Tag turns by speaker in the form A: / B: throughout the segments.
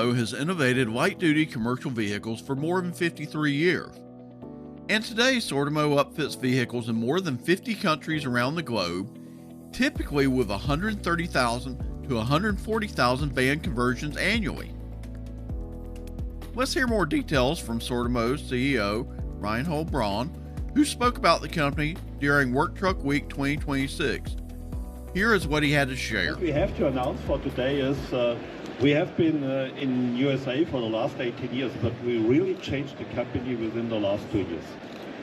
A: Sortimo has innovated light-duty commercial vehicles for more than 53 years. And today, Sortimo upfits vehicles in more than 50 countries around the globe, typically with 130,000 to 140,000 van conversions annually. Let's hear more details from Sortimo's CEO, Reinhold Braun, who spoke about the company during Work Truck Week 2026. Here is what he had to share.
B: What we have to announce for today is we have been in USA for the last 18 years, but we really changed the company within the last 2 years.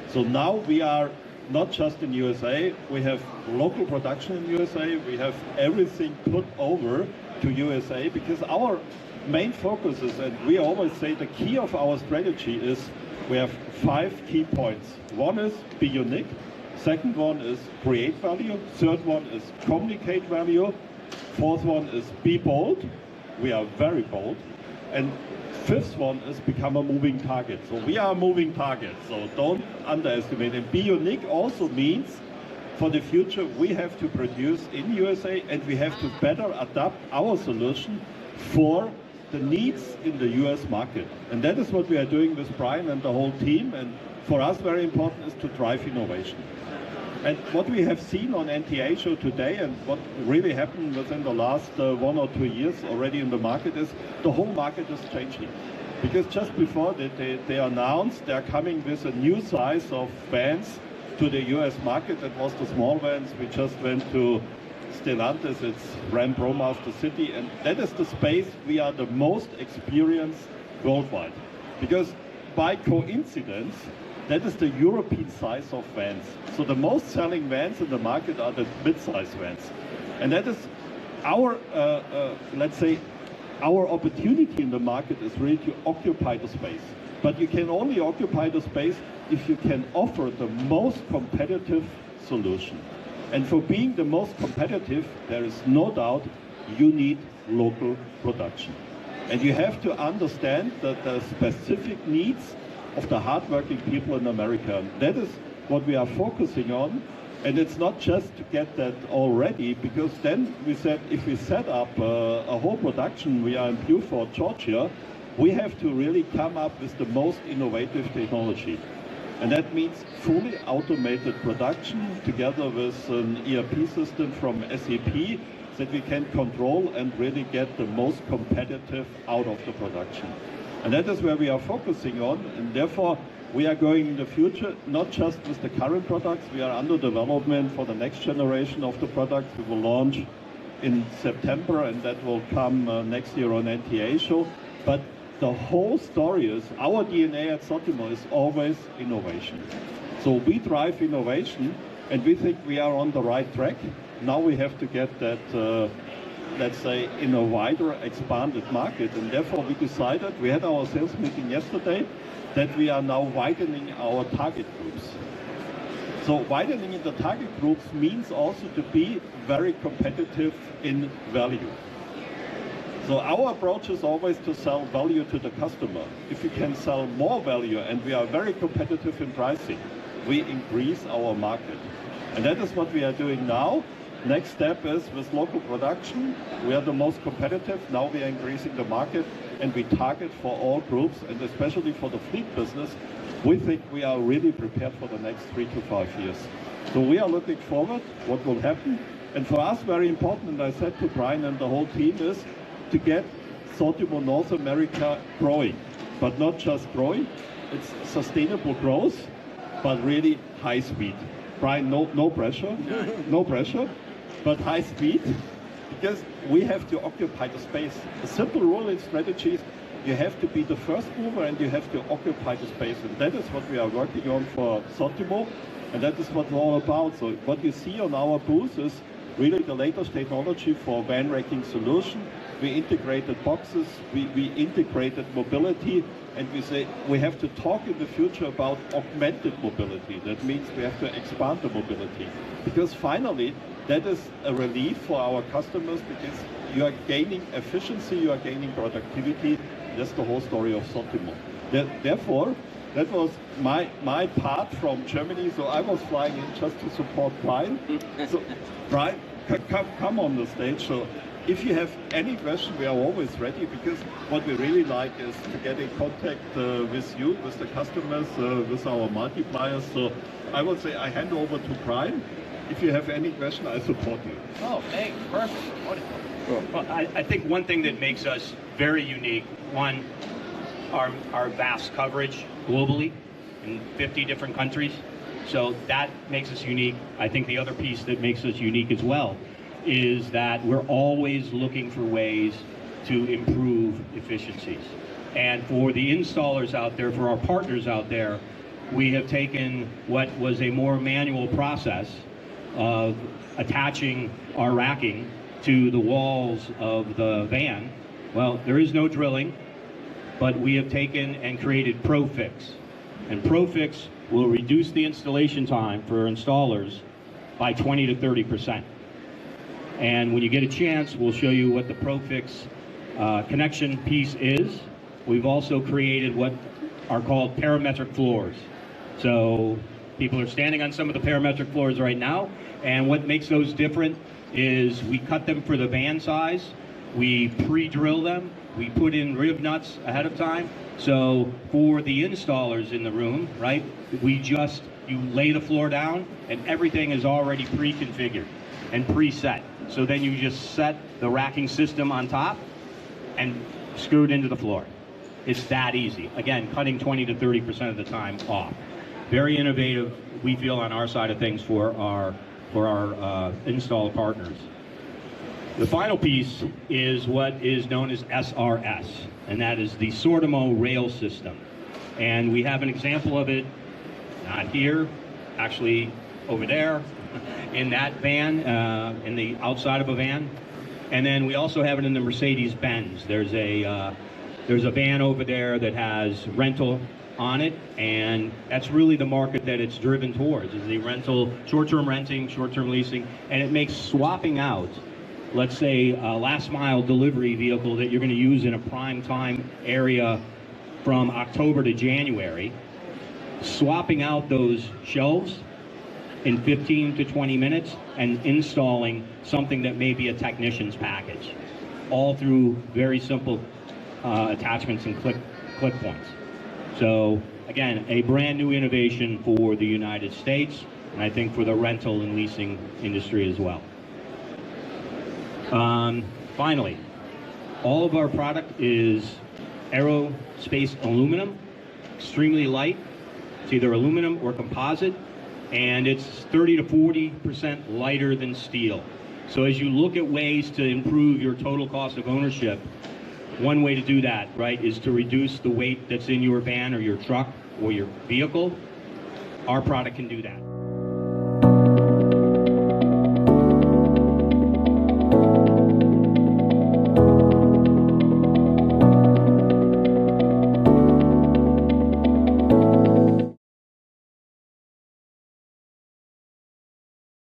B: So now we are not just in USA, we have local production in USA, we have everything put over to USA because our main focus is, and we always say the key of our strategy is, we have 5 key points. One is be unique, second one is create value, third one is communicate value, fourth one is be bold, we are very bold, and fifth one is become a moving target. So we are a moving target, so don't underestimate. And be unique also means for the future we have to produce in USA and we have to better adapt our solution for the needs in the US market. And that is what we are doing with Brian and the whole team. And for us very important is to drive innovation. And what we have seen on NTA show today and what really happened within the last 1 or 2 years already in the market is the whole market is changing. Because just before they announced they are coming with a new size of vans to the US market. That was the small vans. We just went to Stellantis, it's Ram ProMaster City, and that is the space we are the most experienced worldwide. Because by coincidence, that is the European size of vans. So the most selling vans in the market are the mid-size vans. And that is our, let's say, our opportunity in the market is really to occupy the space. But you can only occupy the space if you can offer the most competitive solution. And for being the most competitive, there is no doubt you need local production. And you have to understand that the specific needs of the hardworking people in America. And that is what we are focusing on. And it's not just to get that all ready, because then we said if we set up a whole production, we are in Beaufort, Georgia, we have to really come up with the most innovative technology. And that means fully automated production together with an ERP system from SAP that we can control and really get the most competitive out of the production. And that is where we are focusing on, and therefore we are going in the future, not just with the current products, we are under development for the next generation of the products. We will launch in September and that will come next year on NTA show. But the whole story is, our DNA at Sortimo is always innovation. So we drive innovation and we think we are on the right track. Now we have to get that let's say, in a wider, expanded market. And therefore we decided, we had our sales meeting yesterday, that we are now widening our target groups. So widening in the target groups means also to be very competitive in value. So our approach is always to sell value to the customer. If you can sell more value and we are very competitive in pricing, we increase our market. And that is what we are doing now. Next step is with local production. We are the most competitive. Now we are increasing the market and we target for all groups, and especially for the fleet business. We think we are really prepared for the next 3 to 5 years. So we are looking forward what will happen. And for us, very important, and I said to Brian and the whole team, is to get Sortimo North America growing. But not just growing, it's sustainable growth, but really high speed. Brian, no pressure, no pressure. But high speed, because we have to occupy the space. A simple rule in strategies, you have to be the first mover and you have to occupy the space. And that is what we are working on for Sortimo, and that is what we're all about. So what you see on our booth is really the latest technology for van racking solution. We integrated boxes, we integrated mobility, and we say we have to talk in the future about augmented mobility. That means we have to expand the mobility. Because finally, that is a relief for our customers, because you are gaining efficiency, you are gaining productivity. That's the whole story of Sortimo. Therefore, that was my part from Germany. So I was flying in just to support Brian. So Brian, come on the stage. So if you have any question, we are always ready, because what we really like is to get in contact with you, with the customers, with our multipliers. So I would say I hand over to Brian. If you have any question, I support you.
C: Oh, thanks. Perfect. Wonderful. Cool. Well, I think one thing that makes us very unique, one, our vast coverage globally in 50 different countries. So that makes us unique. I think the other piece that makes us unique as well is that we're always looking for ways to improve efficiencies. And for the installers out there, for our partners out there, we have taken what was a more manual process of attaching our racking to the walls of the van. Well, there is no drilling, but we have taken and created ProFix. And ProFix will reduce the installation time for installers by 20 to 30%. And when you get a chance, we'll show you what the ProFix connection piece is. We've also created what are called parametric floors. So people are standing on some of the parametric floors right now, and what makes those different is we cut them for the van size, we pre-drill them, we put in rib nuts ahead of time. So for the installers in the room, right, you lay the floor down and everything is already pre-configured and preset. So then you just set the racking system on top and screw it into the floor. It's that easy. Again, cutting 20 to 30% of the time off. Very innovative, we feel, on our side of things for our install partners. The final piece is what is known as SRS, and that is the Sortimo Rail System. And we have an example of it, not here, actually over there, in that van, in the outside of a van. And then we also have it in the Mercedes-Benz. There's a van over there that has rental on it, and that's really the market that it's driven towards, is the rental, short-term renting, short-term leasing, and it makes swapping out, let's say, a last-mile delivery vehicle that you're going to use in a prime time area from October to January, swapping out those shelves in 15 to 20 minutes and installing something that may be a technician's package, all through very simple attachments and click points. So again, a brand new innovation for the United States, and I think for the rental and leasing industry as well. Finally, all of our product is aerospace aluminum, extremely light. It's either aluminum or composite, and it's 30 to 40% lighter than steel. So as you look at ways to improve your total cost of ownership, one way to do that, right, is to reduce the weight that's in your van or your truck or your vehicle. Our product can do that.